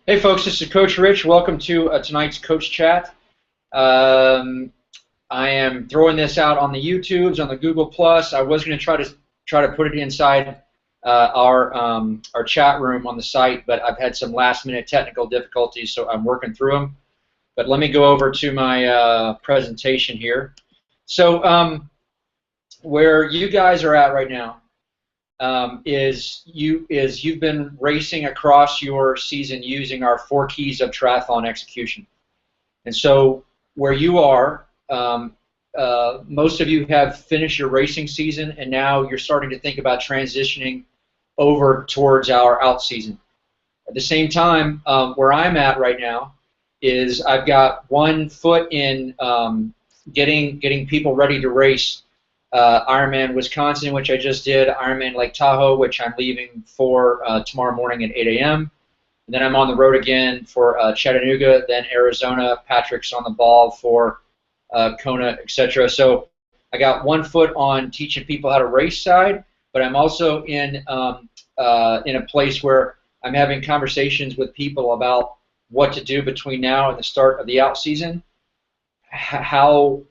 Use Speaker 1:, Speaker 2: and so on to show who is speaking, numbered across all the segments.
Speaker 1: Hey folks, this is Coach Rich. Welcome to tonight's Coach Chat. Um, I am throwing this out on the YouTubes, on the Google Plus. I was going to try to put it inside our chat room on the site, but I've had some last minute technical difficulties, so I'm working through them. But let me go over to my presentation here. So where you guys are at right now you've been racing across your season using our 4 keys of triathlon execution. And so where you are, most of you have finished your racing season, and now you're starting to think about transitioning over towards our out season. At the same time, where I'm at right now is I've got one foot in getting people ready to race Ironman Wisconsin, which I just did, Ironman Lake Tahoe, which I'm leaving for tomorrow morning at 8 a.m. And then I'm on the road again for Chattanooga, then Arizona. Patrick's on the ball for Kona, etc. So I got one foot on teaching people how to race side, but I'm also in a place where I'm having conversations with people about what to do between now and the start of the out season, how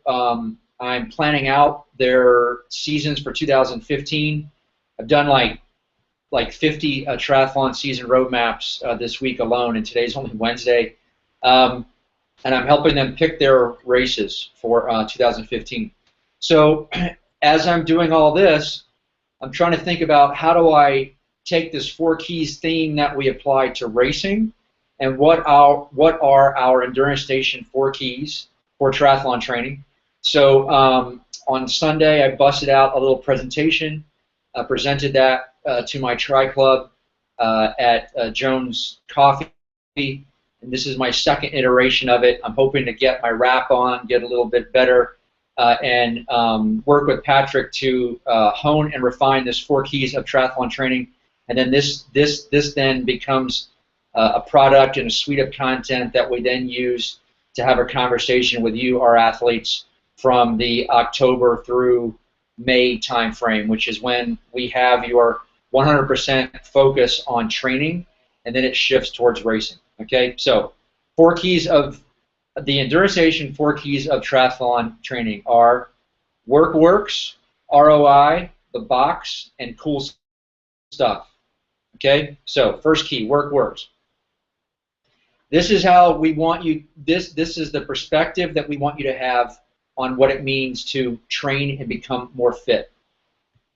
Speaker 1: I'm planning out their seasons for 2015. I've done like 50 triathlon season roadmaps this week alone, and today's only Wednesday. And I'm helping them pick their races for 2015. So as I'm doing all this, I'm trying to think about how do I take this 4 keys theme that we apply to racing, and what are our endurance station 4 keys for triathlon training. So on Sunday, I busted out a little presentation, presented that to my tri club at Jones Coffee, and this is my second iteration of it. I'm hoping to get my wrap on, get a little bit better, and work with Patrick to hone and refine this 4 keys of triathlon training, and then this then becomes a product and a suite of content that we then use to have a conversation with you, our athletes, from the October through May timeframe, which is when we have your 100% focus on training, and then it shifts towards racing. Okay, so 4 keys of the Endurance Nation 4 keys of triathlon training are work works, ROI, the box, and cool stuff. Okay, so first key, work works. This is how we want you. This is the perspective that we want you to have on what it means to train and become more fit.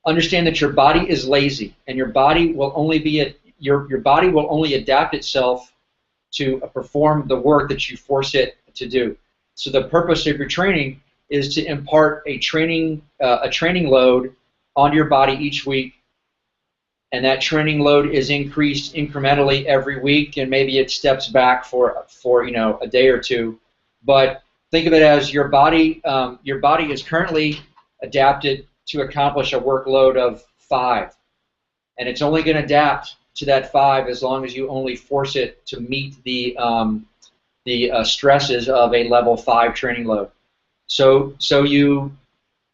Speaker 1: Understand that your body is lazy, and your body will only adapt itself to perform the work that you force it to do. So the purpose of your training is to impart a training load on your body each week, and that training load is increased incrementally every week, and maybe it steps back for a day or two, but think of it as your body is currently adapted to accomplish a workload of 5, and it's only going to adapt to that 5 as long as you only force it to meet the stresses of a level 5 training load. So you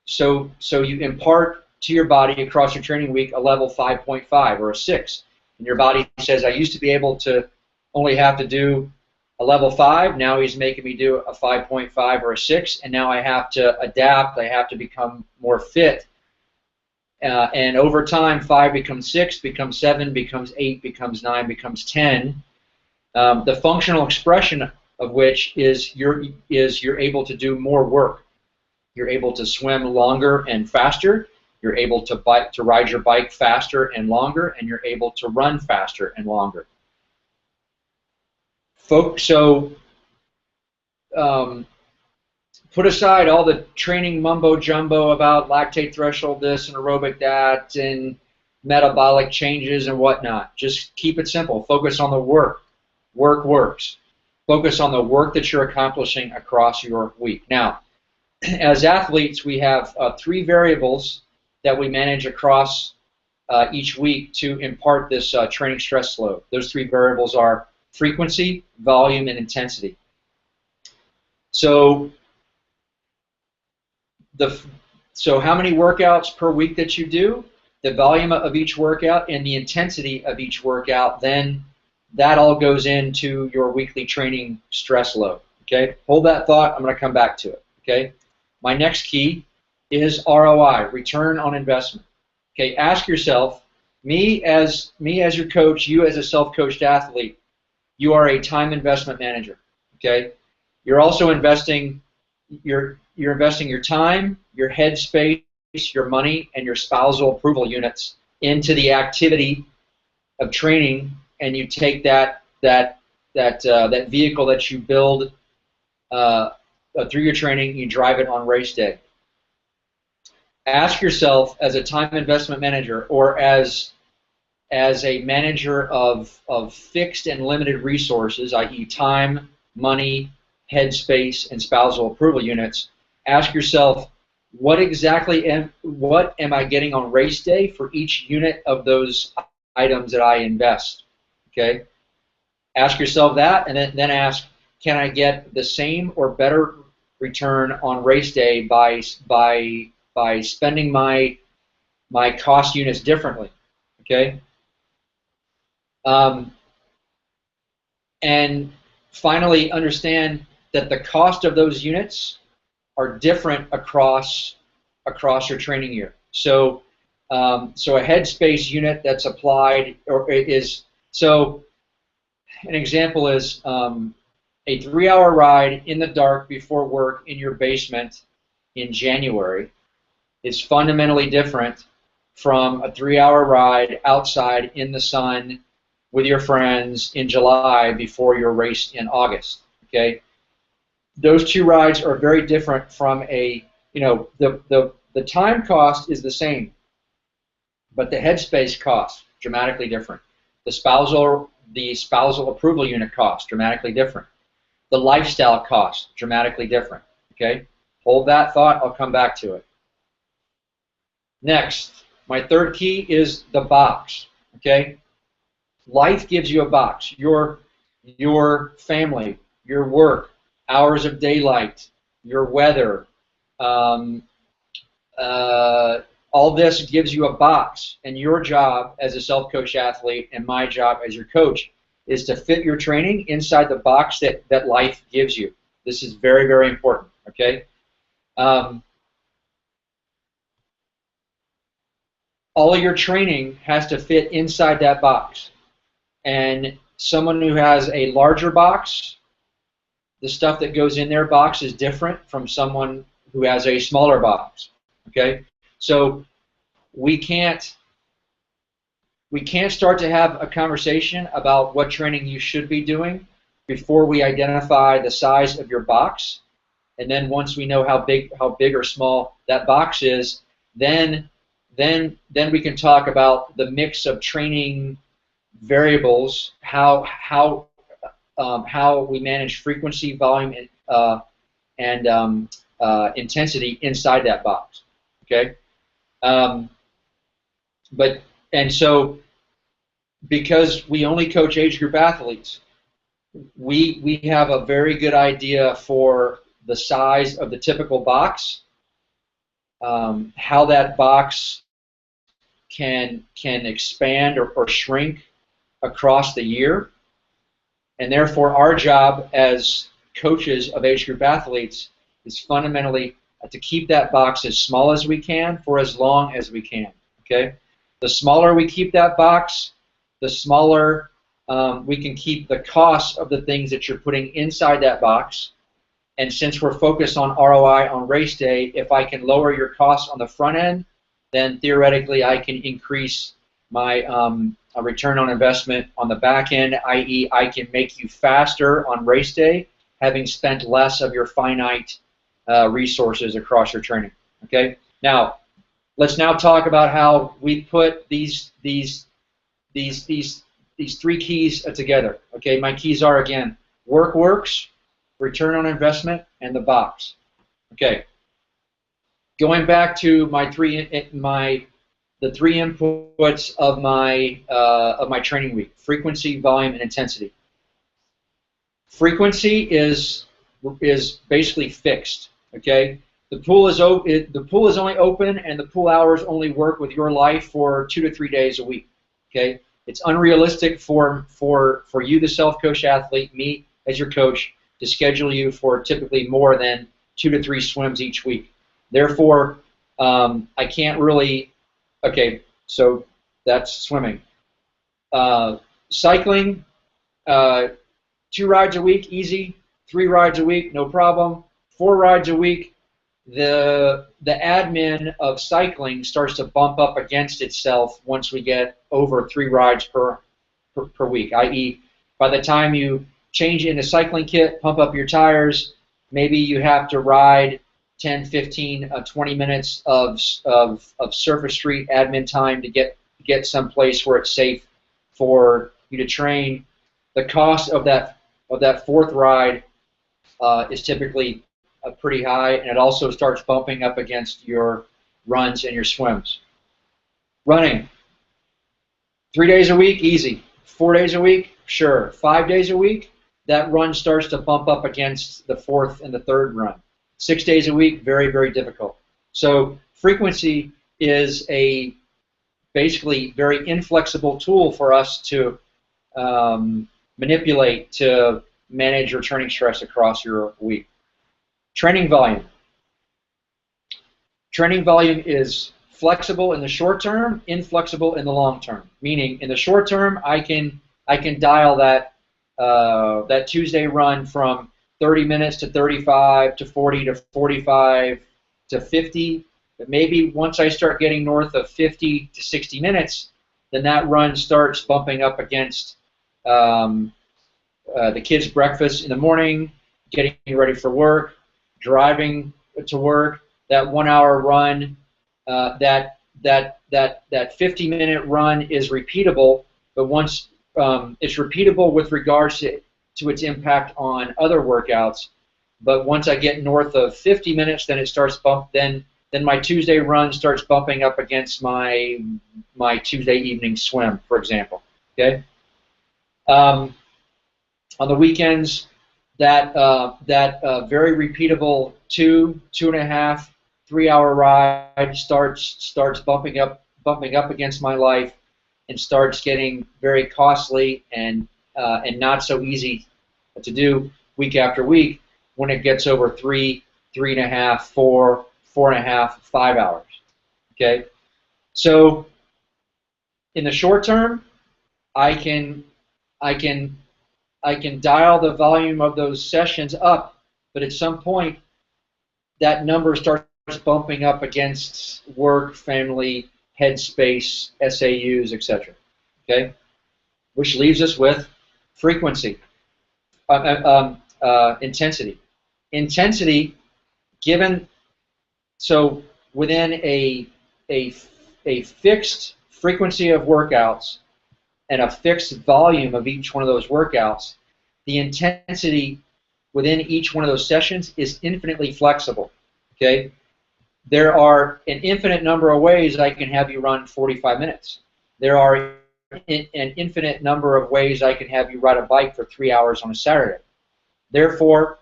Speaker 1: impart to your body across your training week a level 5.5 or a 6, and your body says, I used to be able to only have to do a level 5, now he's making me do a 5.5 or a 6, and now I have to adapt, I have to become more fit. And over time, 5 becomes 6, becomes 7, becomes 8, becomes 9, becomes 10. The functional expression of which is you're able to do more work. You're able to swim longer and faster. You're able to ride your bike faster and longer, and you're able to run faster and longer. So put aside all the training mumbo jumbo about lactate threshold this and aerobic that and metabolic changes and whatnot. Just keep it simple. Focus on the work. Work works. Focus on the work that you're accomplishing across your week. Now, as athletes, we have 3 variables that we manage across each week to impart this training stress load. Those 3 variables are frequency, volume, and intensity. So how many workouts per week that you do, the volume of each workout, and the intensity of each workout then that all goes into your weekly training stress load. Okay, hold that thought. I'm going to come back to it. Okay, my next key is ROI, return on investment. Okay, ask yourself, me as your coach, you as a self-coached athlete, you are a time investment manager. Okay, you're also investing you're investing your time, your headspace, your money, and your spousal approval units into the activity of training, and you take that vehicle that you build through your training, you drive it on race day. Ask yourself, as a time investment manager, or as a manager of fixed and limited resources, i.e. time, money, headspace, and spousal approval units, ask yourself, what am I getting on race day for each unit of those items that I invest? Okay? Ask yourself that, and then ask, can I get the same or better return on race day by spending my cost units differently? Okay? And finally, understand that the cost of those units are different across your training year. So a headspace unit that's applied so an example is a 3-hour ride in the dark before work in your basement in January is fundamentally different from a 3-hour ride outside in the sun with your friends in July before your race in August. Okay, those two rides are very different from the time cost is the same, but the headspace cost dramatically different. The spousal approval unit cost dramatically different. The lifestyle cost dramatically different. Okay, hold that thought. I'll come back to it. Next, my third key is the box. Okay, life gives you a box. Your family, your work, hours of daylight, your weather, all this gives you a box, and your job as a self-coached athlete and my job as your coach is to fit your training inside the box that life gives you. This is very, very important, okay? All of your training has to fit inside that box, and someone who has a larger box, the stuff that goes in their box is different from someone who has a smaller box. Okay, so we can't start to have a conversation about what training you should be doing before we identify the size of your box, and then once we know how big or small that box is, then we can talk about the mix of training variables, how we manage frequency, volume, and intensity inside that box. Okay, so because we only coach age group athletes, we have a very good idea for the size of the typical box, how that box can expand or shrink across the year, and therefore our job as coaches of age group athletes is fundamentally to keep that box as small as we can for as long as we can. Okay, the smaller we keep that box, the smaller we can keep the cost of the things that you're putting inside that box. And since we're focused on ROI on race day, if I can lower your costs on the front end, then theoretically I can increase my return on investment on the back end, i.e. I can make you faster on race day, having spent less of your finite resources across your training. Okay. Now, let's now talk about how we put these three keys together. Okay. My keys are, again, work works, return on investment, and the box. Okay. Going back to the three inputs of my training week: frequency, volume, and intensity. Frequency is basically fixed. Okay, the pool is only open, and the pool hours only work with your life for 2 to 3 days a week. Okay, It's unrealistic for you, the self-coach athlete, me as your coach, to schedule you for typically more than 2 to 3 swims each week. Therefore, I can't really. Okay, so that's swimming. Cycling, 2 rides a week, easy. 3 rides a week, no problem. 4 rides a week, the admin of cycling starts to bump up against itself once we get over 3 rides per week, i.e., by the time you change into cycling kit, pump up your tires, maybe you have to ride 10, 15, 20 minutes of surface street admin time to get someplace where it's safe for you to train. The cost of that 4th ride is typically pretty high, and it also starts bumping up against your runs and your swims. Running, 3 days a week, easy. 4 days a week, sure. 5 days a week, that run starts to bump up against the 4th and the 3rd run. 6 days a week, very, very difficult. So frequency is a basically very inflexible tool for us to manipulate to manage your training stress across your week. Training volume. Training volume is flexible in the short term, inflexible in the long term. Meaning, in the short term, I can dial that Tuesday run from 30 minutes to 35 to 40 to 45 to 50. But maybe once I start getting north of 50 to 60 minutes, then that run starts bumping up against the kids' breakfast in the morning, getting ready for work, driving to work. That 1 hour run, that 50-minute run is repeatable, but once it's repeatable with regards to its impact on other workouts. But once I get north of 50 minutes, then it starts then my Tuesday run starts bumping up against my Tuesday evening swim, for example. Okay. On the weekends, that very repeatable 2.5, 3 hour ride starts bumping up against my life and starts getting very costly and not so easy to do week after week when it gets over 3.5, 4.5, 5 hours. Okay, so in the short term, I can dial the volume of those sessions up, but at some point, that number starts bumping up against work, family, headspace, SAUs, etc. Okay, which leaves us with frequency, intensity. Intensity, given so within a fixed frequency of workouts and a fixed volume of each one of those workouts, the intensity within each one of those sessions is infinitely flexible. Okay, there are an infinite number of ways I can have you run 45 minutes. There are an infinite number of ways I can have you ride a bike for 3 hours on a Saturday. Therefore,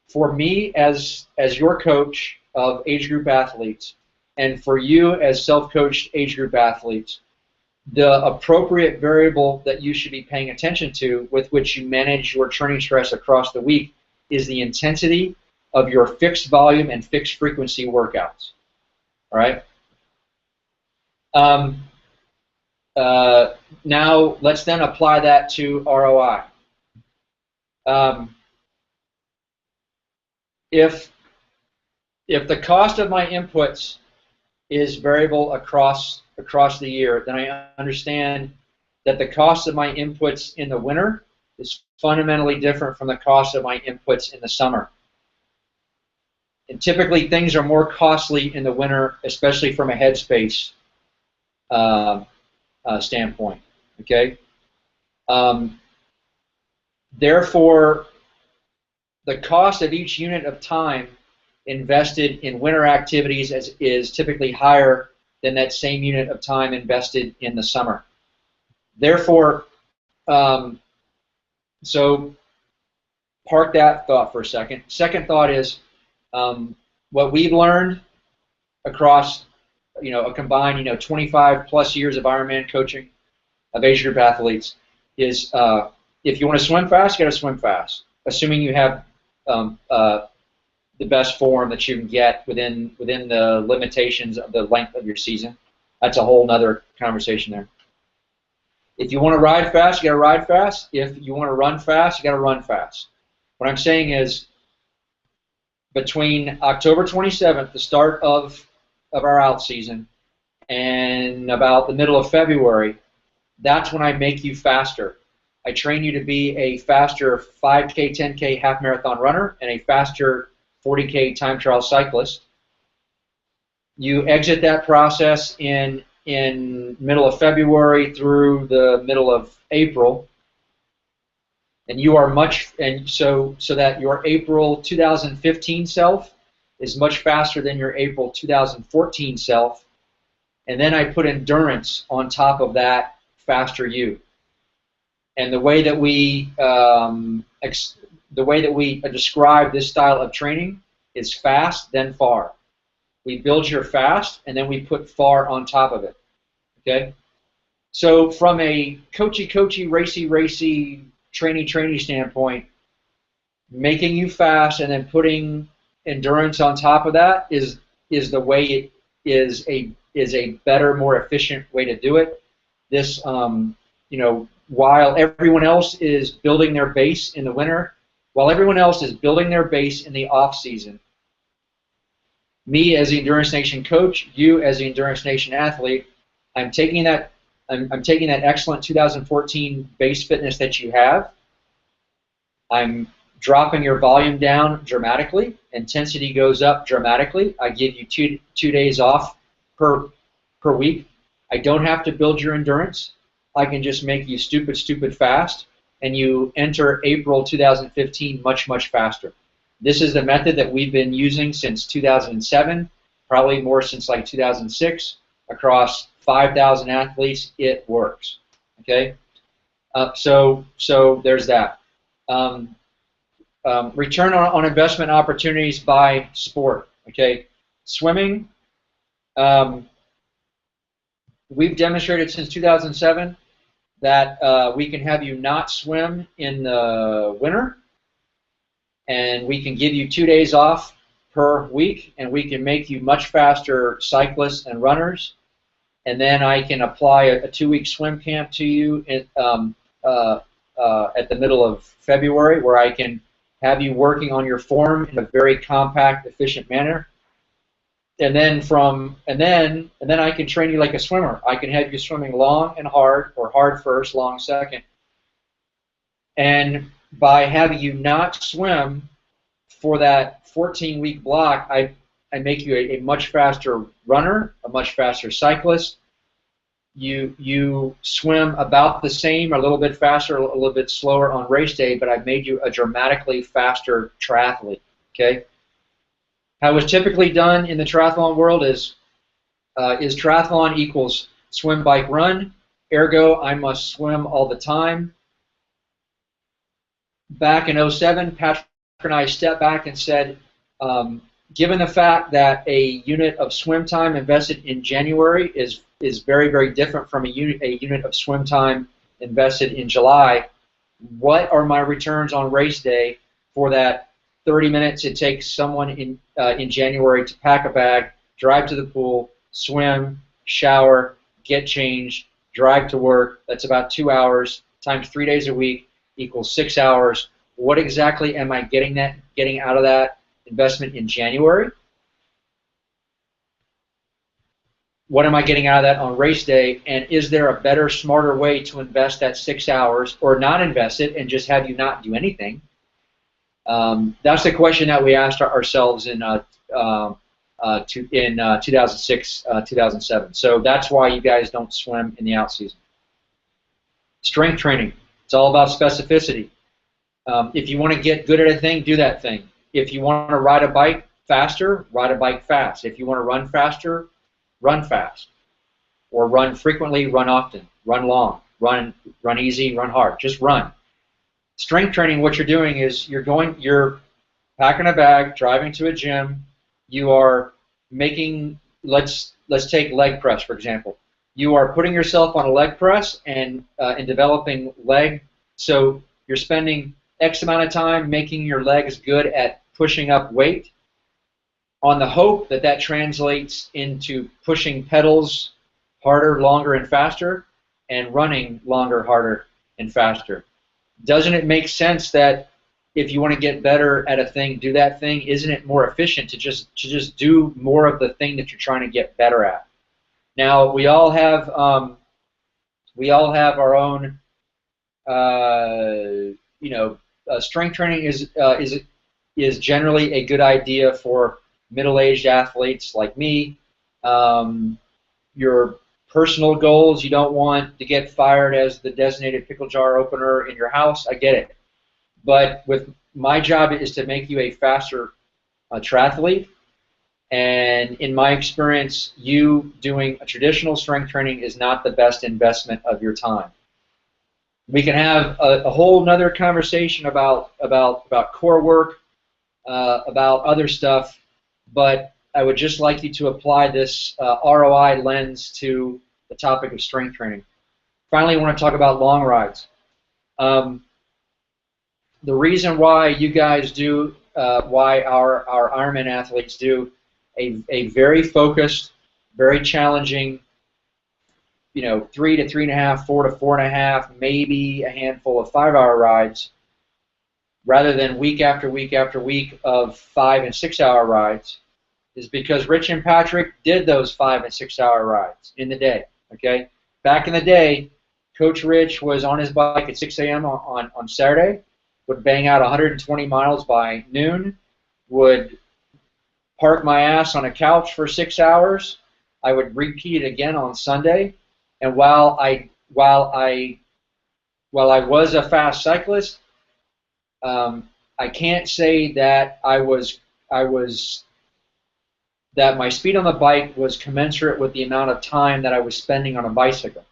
Speaker 1: for me as your coach of age group athletes, and for you as self-coached age group athletes, the appropriate variable that you should be paying attention to with which you manage your training stress across the week is the intensity of your fixed volume and fixed frequency workouts. All right? Now, let's then apply that to ROI. If the cost of my inputs is variable across the year, then I understand that the cost of my inputs in the winter is fundamentally different from the cost of my inputs in the summer. And typically, things are more costly in the winter, especially from a headspace standpoint. Okay. Therefore, the cost of each unit of time invested in winter activities is typically higher than that same unit of time invested in the summer. Therefore, so park that thought for a second. Second thought is what we've learned across a combined 25 plus years of Ironman coaching of age group athletes is if you want to swim fast, you got to swim fast, assuming you have the best form that you can get within the limitations of the length of your season. That's a whole nother conversation there. If you want to ride fast, you got to ride fast. If you want to run fast, you got to run fast. What I'm saying is, between October 27th, the start of our out season, and about the middle of February, that's when I make you faster. I train you to be a faster 5K, 10K half marathon runner and a faster 40K time trial cyclist. You exit that process in middle of February through the middle of April, and you are so that your April 2015 self is much faster than your April 2014 self, and then I put endurance on top of that faster you. And the way that we describe this style of training is fast, then far. We build your fast, and then we put far on top of it. Okay? So from a coachy, racy, trainy standpoint, making you fast and then putting endurance on top of that is the way it is a better, more efficient way to do it. This, while everyone else is building their base in the winter, while everyone else is building their base in the off season, me as the Endurance Nation coach, you as the Endurance Nation athlete, I'm taking that excellent 2014 base fitness that you have. I'm dropping your volume down dramatically. Intensity goes up dramatically. I give you two days off per week. I don't have to build your endurance. I can just make you stupid fast, and you enter April 2015 much faster. This is the method that we've been using since 2007, probably more since like 2006, across 5,000 athletes. It works. Okay, so there's that. Return on investment opportunities by sport. Okay, swimming. We've demonstrated since 2007 that we can have you not swim in the winter, and we can give you 2 days off per week, and we can make you much faster cyclists and runners, and then I can apply a 2-week swim camp to you at the middle of February, where I can have you working on your form in a very compact, efficient manner. And then I can train you like a swimmer. I can have you swimming long and hard, or hard first, long second. And by having you not swim for that 14-week block, I make you a much faster runner, a much faster cyclist. You swim about the same, a little bit faster, a little bit slower on race day, but I've made you a dramatically faster triathlete. Okay. How it's typically done in the triathlon world is triathlon equals swim, bike, run. Ergo, I must swim all the time. Back in 2007, Patrick and I stepped back and said, given the fact that a unit of swim time invested in January is very different from a unit of swim time invested in July, what are my returns on race day for that 30 minutes it takes someone in January to pack a bag, drive to the pool, swim, shower, get changed, drive to work? That's about 2 hours times 3 days a week equals 6 hours. What exactly am I getting out of that investment in January? What am I getting out of that on race day? And is there a better, smarter way to invest that 6 hours, or not invest it and just have you not do anything? That's the question that we asked ourselves in 2006, 2007. So that's why you guys don't swim in the out season. Strength training. It's all about specificity. If you want to get good at a thing, do that thing. If you want to ride a bike faster, ride a bike fast. If you want to run faster, run fast. Or run frequently, run often. Run long. Run easy, run hard. Just run. Strength training, what you're doing is you're packing a bag, driving to a gym. You are making, let's take leg press, for example. You are putting yourself on a leg press and developing leg. So you're spending X amount of time making your legs good at pushing up weight on the hope that that translates into pushing pedals harder, longer, and faster, and running longer, harder, and faster. Doesn't it make sense that if you want to get better at a thing, do that thing? Isn't it more efficient to just do more of the thing that you're trying to get better at? Now we all have our own strength training is generally a good idea for middle-aged athletes like me. Your personal goals, you don't want to get fired as the designated pickle jar opener in your house. I get it. But with my job is to make you a faster triathlete. And in my experience, you doing a traditional strength training is not the best investment of your time. We can have a whole nother conversation about core work, about other stuff, but I would just like you to apply this ROI lens to the topic of strength training. Finally, I want to talk about long rides. The reason why you guys do, why our Ironman athletes do a very focused, very challenging, 3 to 3.5, 4 to 4.5, maybe a handful of 5-hour rides, rather than week after week after week of 5 and 6-hour rides, is because Rich and Patrick did those 5 and 6-hour rides in the day. Okay, back in the day, Coach Rich was on his bike at 6 a.m. on Saturday, would bang out 120 miles by noon, would park my ass on a couch for 6 hours. I would repeat it again on Sunday, and while I was a fast cyclist, I can't say that that my speed on the bike was commensurate with the amount of time that I was spending on a bicycle.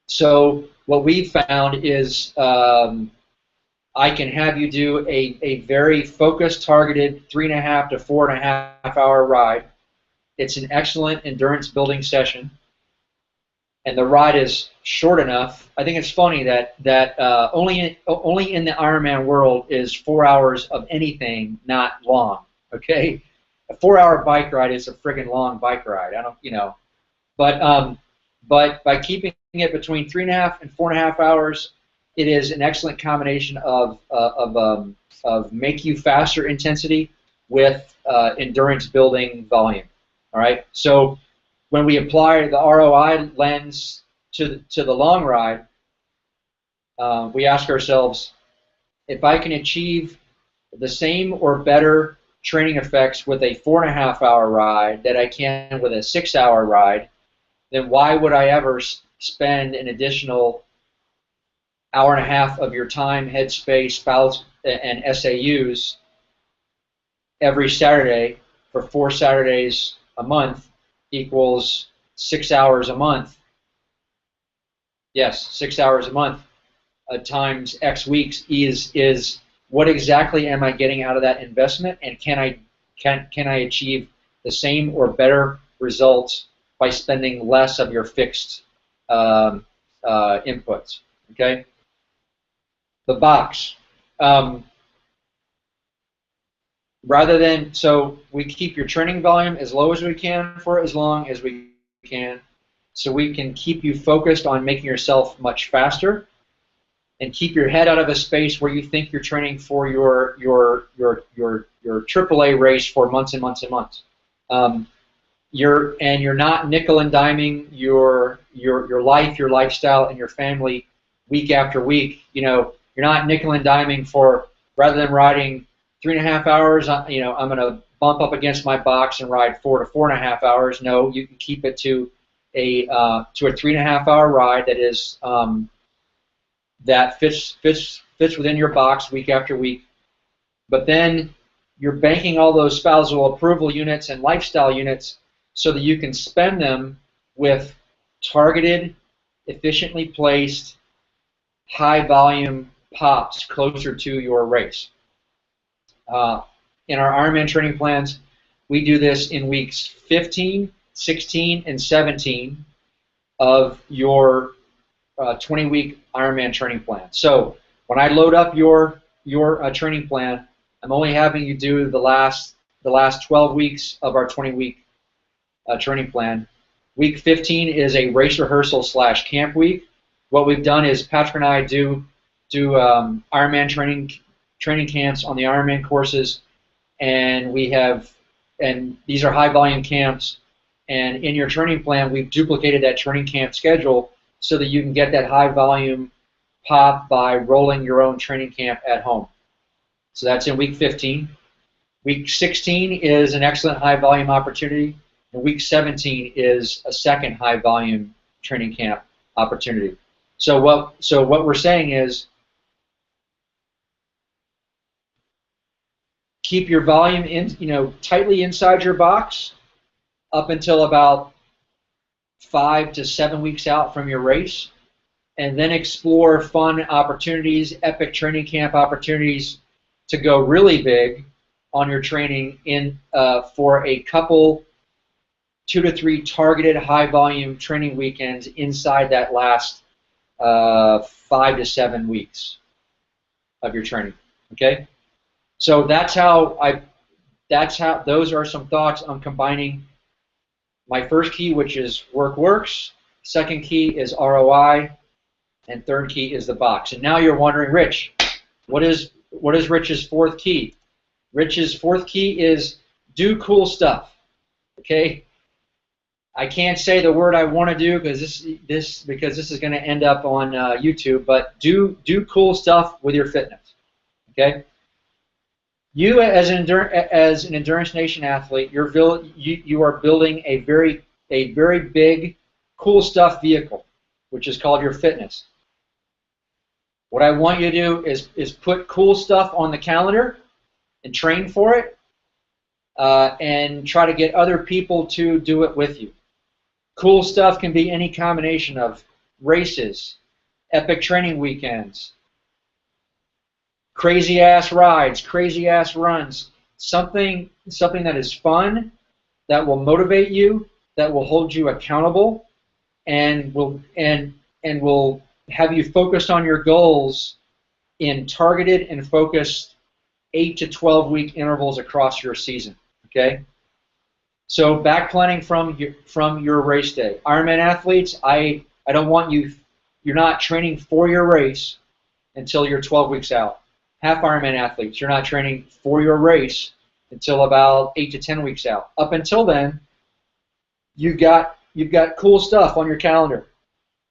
Speaker 1: So what we found is I can have you do a very focused, targeted 3.5 to 4.5 hour ride. It's an excellent endurance building session, and the ride is short enough. I think it's funny that only in the Ironman world is 4 hours of anything not long. Okay, a 4-hour bike ride is a friggin' long bike ride. But by keeping it between 3.5 and 4.5 hours, it is an excellent combination of make you faster intensity with endurance building volume. All right. So when we apply the ROI lens to the long ride, we ask ourselves, if I can achieve the same or better training effects with a 4.5-hour ride that I can with a 6-hour ride, then why would I ever spend an additional hour and a half of your time, headspace, spouse, and SAUs every Saturday for 4 Saturdays a month equals 6 hours a month? Yes, 6 hours a month times X weeks is what exactly am I getting out of that investment, and can I achieve the same or better results by spending less of your fixed inputs? Okay. The box. Rather than, so we keep your training volume as low as we can for as long as we can, so we can keep you focused on making yourself much faster, and keep your head out of a space where you think you're training for your AAA race for months and months and months. You're not nickel and diming your life, your lifestyle, and your family week after week. You're not nickel and diming for, rather than riding 3.5 hours, I'm going to bump up against my box and ride 4 to 4.5 hours. No, you can keep it to a 3.5 hour ride that is that fits within your box week after week. But then you're banking all those spousal approval units and lifestyle units so that you can spend them with targeted, efficiently placed, high volume pops closer to your race. In our Ironman training plans, we do this in weeks 15, 16, and 17 of your 20-week Ironman training plan. So when I load up your training plan, I'm only having you do the last 12 weeks of our 20-week training plan. Week 15 is a race rehearsal / camp week. What we've done is Patrick and I do Ironman training camps on the Ironman courses, and these are high volume camps. And in your training plan, we've duplicated that training camp schedule so that you can get that high volume pop by rolling your own training camp at home. So that's in week 15. Week 16 is an excellent high volume opportunity, and week 17 is a second high volume training camp opportunity. So what we're saying is keep your volume tightly inside your box up until about 5 to 7 weeks out from your race, and then explore fun opportunities, epic training camp opportunities to go really big on your training for a couple 2 to 3 targeted high volume training weekends inside that last 5 to 7 weeks of your training. Okay, so those are some thoughts on combining my first key, which is works. Second key is ROI, and third key is the box. And now you're wondering, Rich, what is Rich's fourth key? Rich's fourth key is do cool stuff. Okay, I can't say the word I want to do because this is going to end up on YouTube. But do cool stuff with your fitness. Okay, you as an Endurance Nation athlete, you are building a very big cool stuff vehicle, which is called your fitness. What I want you to do is put cool stuff on the calendar and train for it, and try to get other people to do it with you. Cool stuff can be any combination of races, epic training weekends, crazy ass rides, crazy ass runs, something that is fun, that will motivate you, that will hold you accountable, and will have you focused on your goals in targeted and focused 8 to 12 week intervals across your season. Okay, so back planning from your race day. Ironman athletes, I don't want you're not training for your race until you're 12 weeks out. Half Ironman athletes, you're not training for your race until about 8 to 10 weeks out. Up until then, you've got cool stuff on your calendar.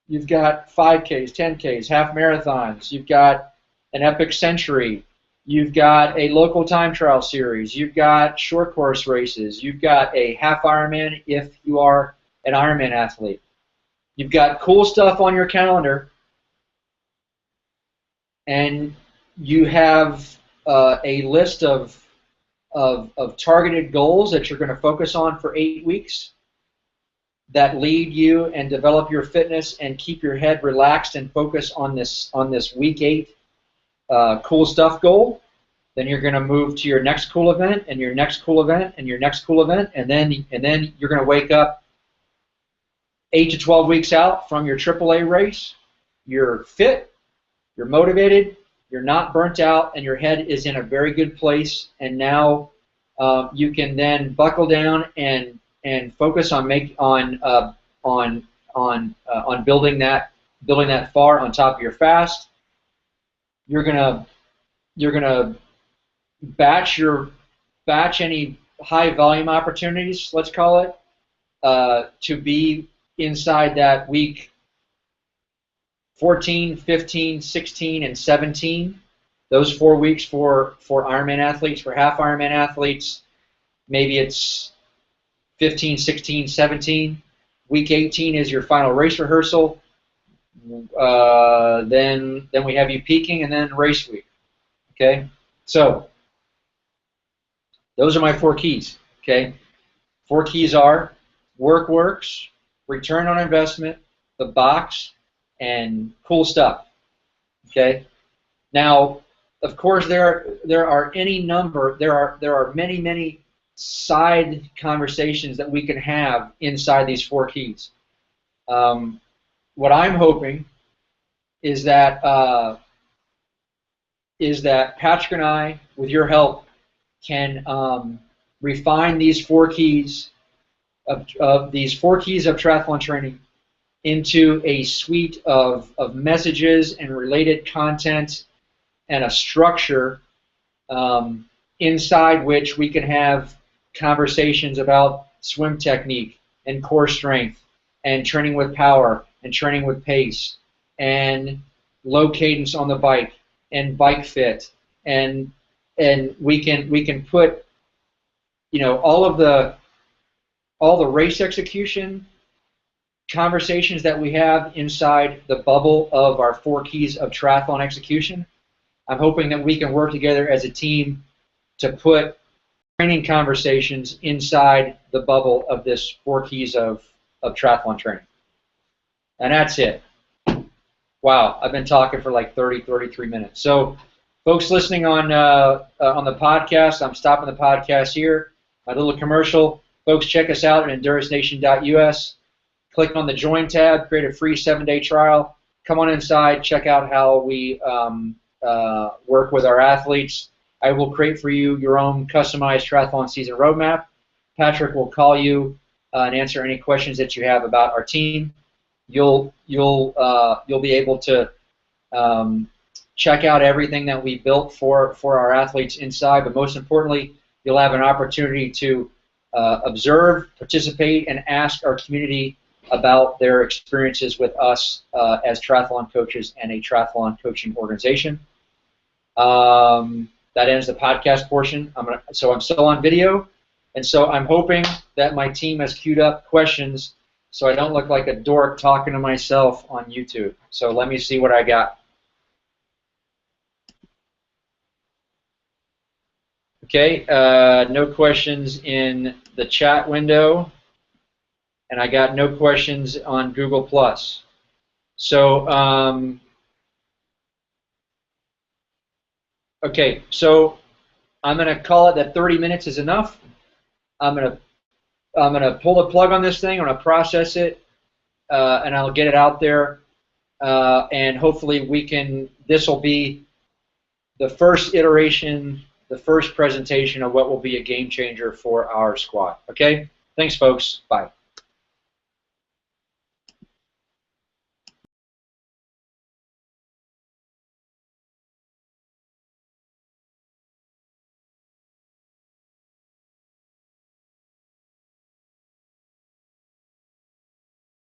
Speaker 1: You've got 5Ks, 10Ks, half marathons. You've got an epic century. You've got a local time trial series. You've got short course races. You've got a half Ironman if you are an Ironman athlete. You've got cool stuff on your calendar, and you have a list of targeted goals that you're going to focus on for 8 weeks that lead you and develop your fitness and keep your head relaxed and focus on this week 8 cool stuff goal. Then you're going to move to your next cool event and your next cool event and your next cool event, and then you're going to wake up 8 to 12 weeks out from your AAA race. You're fit, you're motivated, you're not burnt out, and your head is in a very good place. And now you can then buckle down and focus on building that far on top of your fast. You're gonna batch any high volume opportunities, let's call it, to be inside that week 14, 15, 16, and 17. Those 4 weeks for Ironman athletes. For half Ironman athletes, maybe it's 15, 16, 17. Week 18 is your final race rehearsal. Then we have you peaking, and then race week. Okay, so those are my 4 keys. Okay, 4 keys are works, return on investment, the box, and cool stuff. Okay, now of course there are many side conversations that we can have inside these 4 keys. What I'm hoping is that Patrick and I, with your help, can refine these 4 keys of these 4 keys of triathlon training into a suite of messages and related content and a structure inside which we can have conversations about swim technique and core strength and training with power and training with pace and low cadence on the bike and bike fit, and we can put, you know, all the race execution conversations that we have inside the bubble of our 4 keys of triathlon execution. I'm hoping that we can work together as a team to put training conversations inside the bubble of this 4 keys of triathlon training. And that's it. Wow, I've been talking for like 33 minutes. So, folks listening on the podcast, I'm stopping the podcast here. My little commercial. Folks, check us out at endurancenation.us. Click on the Join tab, create a free 7-day trial. Come on inside, check out how we work with our athletes. I will create for you your own customized triathlon season roadmap. Patrick will call you and answer any questions that you have about our team. You'll be able to check out everything that we built for our athletes inside, but most importantly, you'll have an opportunity to observe, participate, and ask our community about their experiences with us as triathlon coaches and a triathlon coaching organization. That ends the podcast portion. So I'm still on video, and so I'm hoping that my team has queued up questions so I don't look like a dork talking to myself on YouTube. So let me see what I got. Okay, no questions in the chat window, and I got no questions on Google+. So, okay, so I'm going to call it that 30 minutes is enough. I'm going to pull the plug on this thing. I'm going to process it, and I'll get it out there, and hopefully this will be the first iteration, the first presentation of what will be a game changer for our squad. Okay? Thanks, folks. Bye.